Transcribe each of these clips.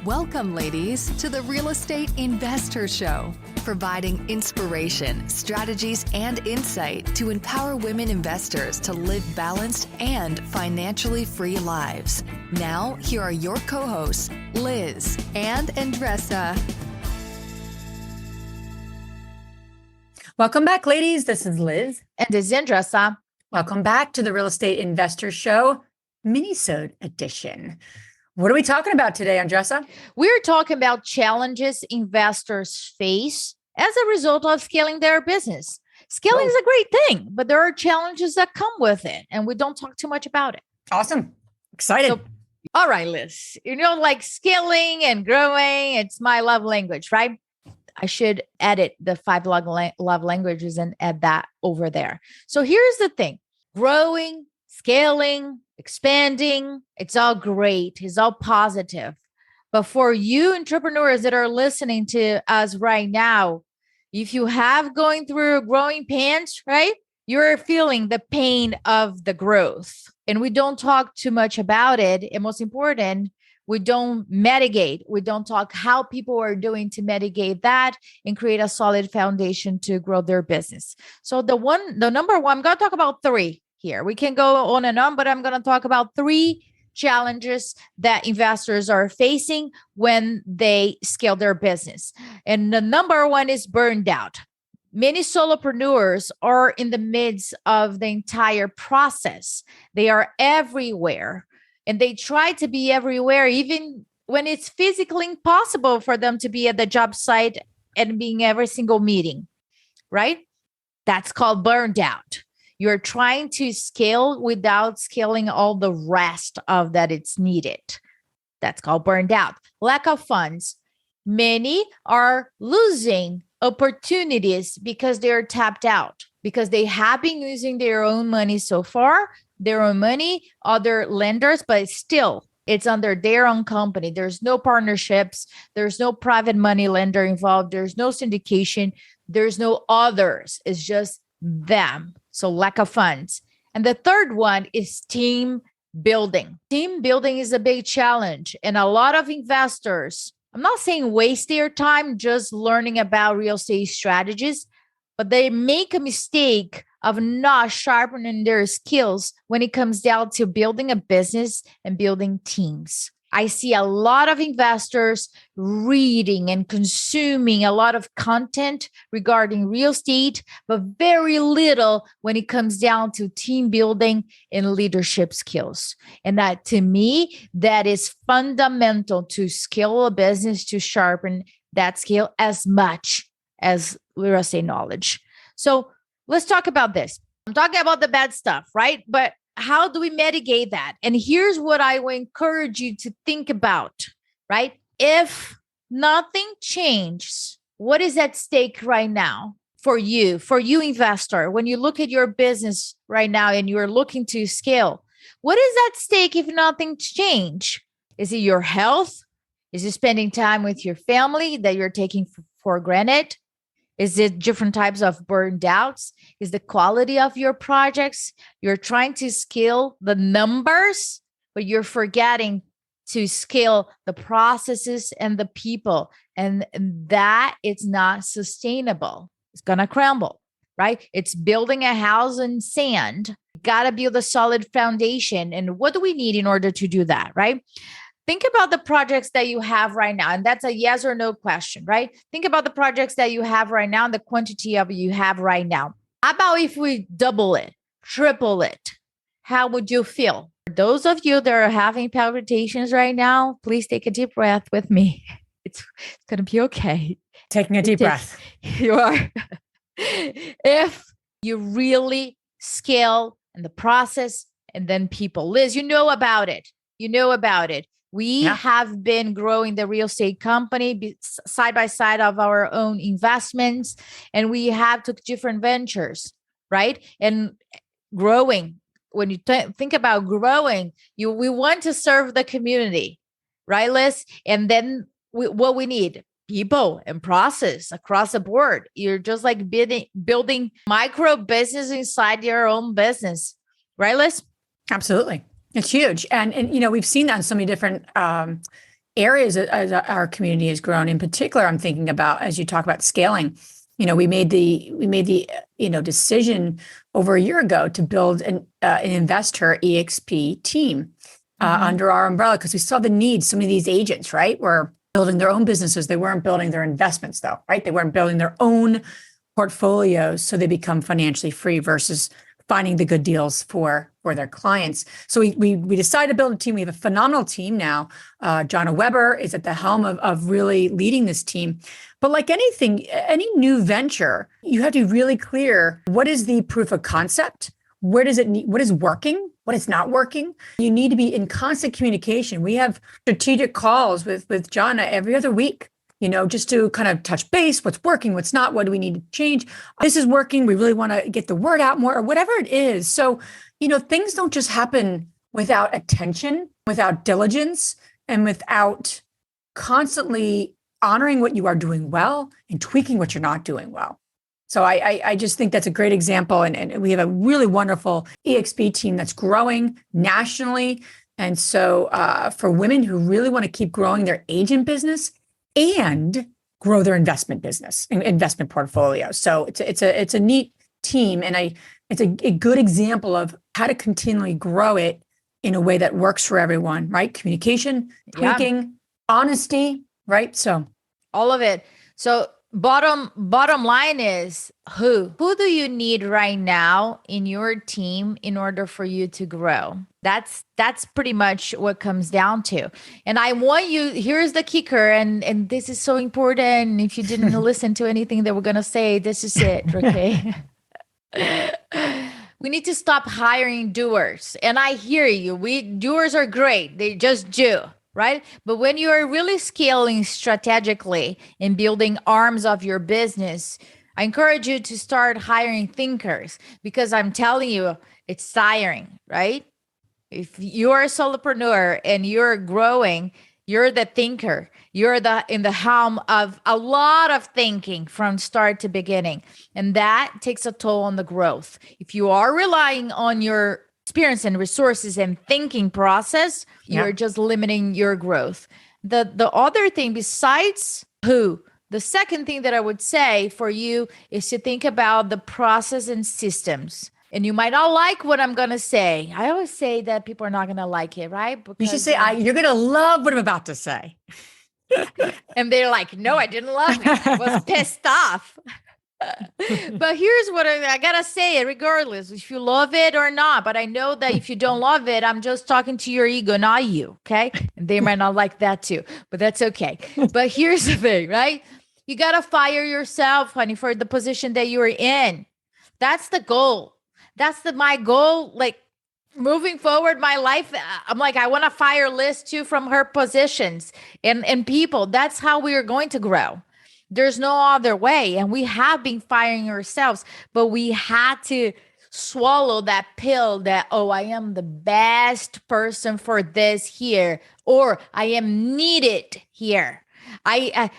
Welcome, ladies, to the Real Estate Investor Show, providing inspiration, strategies, and insight to empower women investors to live balanced and financially free lives. Now, here are your co-hosts, Liz and Andresa. Welcome back, ladies. This is Liz. And this is Andresa. Welcome back to the Real Estate Investor Show, minisode edition. What are we talking about today, Andresa? We're talking about challenges investors face as a result of scaling their business. Scaling is a great thing, but there are challenges that come with it, and we don't talk too much about it. Awesome. Excited. So, all right, Liz. Like scaling and growing, it's my love language, right? I should edit the 5 love languages and add that over there. So here's the thing. Growing, scaling, expanding, it's all great. It's all positive. But for you entrepreneurs that are listening to us right now, if you have going through growing pains, right, you're feeling the pain of the growth. And we don't talk too much about it. And most important, we don't mitigate. We don't talk how people are doing to mitigate that and create a solid foundation to grow their business. So the number one, I'm going to talk about 3 here. We can go on and on, but I'm going to talk about 3 challenges that investors are facing when they scale their business. And the number one is burned out. Many solopreneurs are in the midst of the entire process. They are everywhere and they try to be everywhere, even when it's physically impossible for them to be at the job site and being every single meeting, right? That's called burned out. You're trying to scale without scaling all the rest of that it's needed. That's called burned out. Lack of funds. Many are losing opportunities because they're tapped out, because they have been using their own money so far, their own money, other lenders, but still it's under their own company. There's no partnerships. There's no private money lender involved. There's no syndication. There's no others. It's just them. So lack of funds. And the third one is team building. Team building is a big challenge. And a lot of investors, I'm not saying waste their time just learning about real estate strategies, but they make a mistake of not sharpening their skills when it comes down to building a business and building teams. I see a lot of investors reading and consuming a lot of content regarding real estate, but very little when it comes down to team building and leadership skills. And that, to me, that is fundamental to scale a business, to sharpen that skill as much as real estate knowledge. So let's talk about this. I'm talking about the bad stuff, right? But how do we mitigate that? And here's what I will encourage you to think about, right? If nothing changes, what is at stake right now for you investor? When you look at your business right now and you're looking to scale, what is at stake if nothing changes? Is it your health? Is it spending time with your family that you're taking for granted? Is it different types of burned outs? Is the quality of your projects? You're trying to scale the numbers, but you're forgetting to scale the processes and the people. And that is not sustainable. It's going to crumble, right? It's building a house in sand. You got to build a solid foundation. And what do we need in order to do that, right? Think about the projects that you have right now. And that's a yes or no question, right? Think about the projects that you have right now and the quantity of you have right now. How about if we double it, triple it? How would you feel? For those of you that are having palpitations right now, please take a deep breath with me. It's going to be okay. Taking a deep breath. You are. If you really scale in the process and then people, Liz, you know about it. We have been growing the real estate company side by side of our own investments, and we have took different ventures, right? And growing, when you think about growing, we want to serve the community, right, Liz? And then what we need, people and process across the board. You're just like building micro business inside your own business, right, Liz? Absolutely. It's huge. And we've seen that in so many different areas as our community has grown. In particular, I'm thinking about, as you talk about scaling, we made the decision over a year ago to build an investor EXP team under our umbrella, because we saw the need. So many of these agents, right, were building their own businesses. They weren't building their investments, though, right? They weren't building their own portfolios so they become financially free versus finding the good deals for their clients. So we decided to build a team. We have a phenomenal team now. Jonna Weber is at the helm of really leading this team. But like anything, any new venture, you have to be really clear, what is the proof of concept? What is working? What is not working? You need to be in constant communication. We have strategic calls with Jonna every other week, just to kind of touch base, what's working, what's not, what do we need to change? This is working. We really want to get the word out more, or whatever it is. So, things don't just happen without attention, without diligence, and without constantly honoring what you are doing well and tweaking what you're not doing well. So I just think that's a great example. And we have a really wonderful EXP team that's growing nationally. And so for women who really want to keep growing their agent business and grow their investment business and investment portfolio. So it's a neat team. And it's a good example of how to continually grow it in a way that works for everyone, right? Communication, tweaking, honesty, right? So all of it. So bottom line is who do you need right now in your team in order for you to grow? That's pretty much what comes down to. And I want you, here's the kicker, and this is so important. If you didn't listen to anything that we're going to say, this is it. Okay. We need to stop hiring doers. And I hear you. Doers are great. They just do. Right? But when you are really scaling strategically and building arms of your business, I encourage you to start hiring thinkers, because I'm telling you, it's tiring, right? If you're a solopreneur and you're growing, you're the thinker. You're in the helm of a lot of thinking from start to beginning. And that takes a toll on the growth. If you are relying on your experience and resources and thinking process, you're just limiting your growth. The other thing besides who, the second thing that I would say for you is to think about the process and systems. And you might not like what I'm going to say. I always say that people are not going to like it, right? Because, you should say, you're going to love what I'm about to say. And they're like, no, I didn't love it. I was pissed off. But here's what I gotta say, regardless if you love it or not. But I know that if you don't love it, I'm just talking to your ego, not you. Okay. And they might not like that too, but that's okay. But here's the thing, right? You gotta fire yourself, honey, for the position that you're in. That's the goal. That's my goal. Like moving forward, my life, I'm like, I want to fire Liz too from her positions and people. That's how we are going to grow. There's no other way. And we have been firing ourselves, but we had to swallow that pill that, I am the best person for this here, or I am needed here.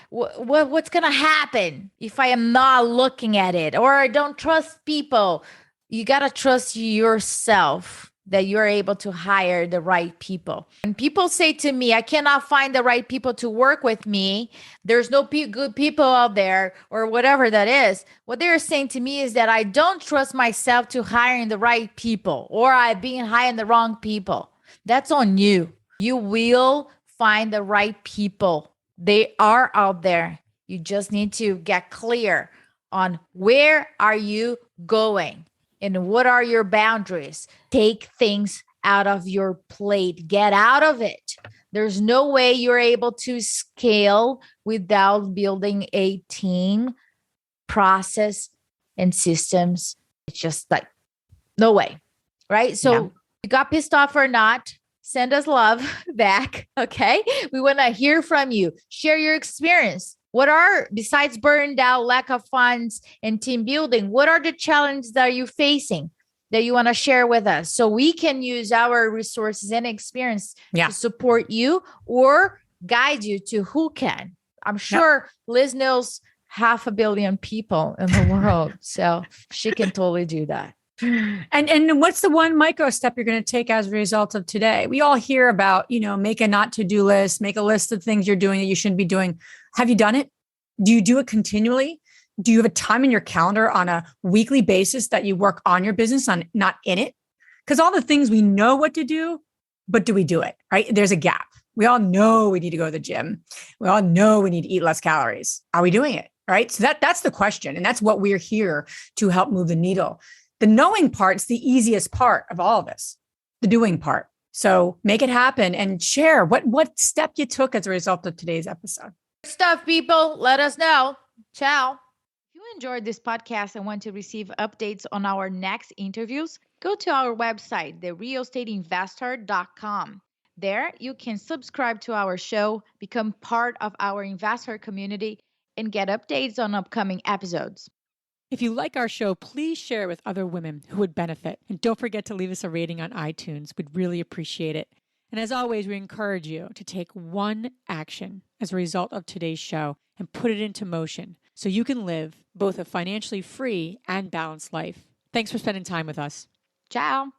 What's going to happen if I am not looking at it, or I don't trust people? You got to trust yourself that you're able to hire the right people. And people say to me, I cannot find the right people to work with me. There's no good people out there, or whatever that is. What they're saying to me is that I don't trust myself to hiring the right people, or I've been hiring the wrong people. That's on you. You will find the right people. They are out there. You just need to get clear on where are you going and what are your boundaries. Take things out of your plate. Get out of it. There's no way you're able to scale without building a team, process, and systems. It's just like, no way, right? So you got pissed off or not, send us love back, okay? We want to hear from you. Share your experience. What are, besides burned out, lack of funds, and team building, what are the challenges that you're facing that you want to share with us so we can use our resources and experience to support you or guide you to who can? I'm sure Liz knows 500 million people in the world, so she can totally do that. And what's the one micro step you're going to take as a result of today? We all hear about, make a not to-do list, make a list of things you're doing that you shouldn't be doing. Have you done it? Do you do it continually? Do you have a time in your calendar on a weekly basis that you work on your business, on not in it? Because all the things we know what to do, but do we do it, right? There's a gap. We all know we need to go to the gym. We all know we need to eat less calories. Are we doing it, right? So that's the question. And that's what we're here to help move the needle. The knowing part's the easiest part of all of this, the doing part. So make it happen and share what step you took as a result of today's episode. Good stuff, people. Let us know. Ciao. If you enjoyed this podcast and want to receive updates on our next interviews, go to our website, therealestateinvestor.com. There, you can subscribe to our show, become part of our investor community, and get updates on upcoming episodes. If you like our show, please share it with other women who would benefit. And don't forget to leave us a rating on iTunes. We'd really appreciate it. And as always, we encourage you to take one action as a result of today's show and put it into motion so you can live both a financially free and balanced life. Thanks for spending time with us. Ciao.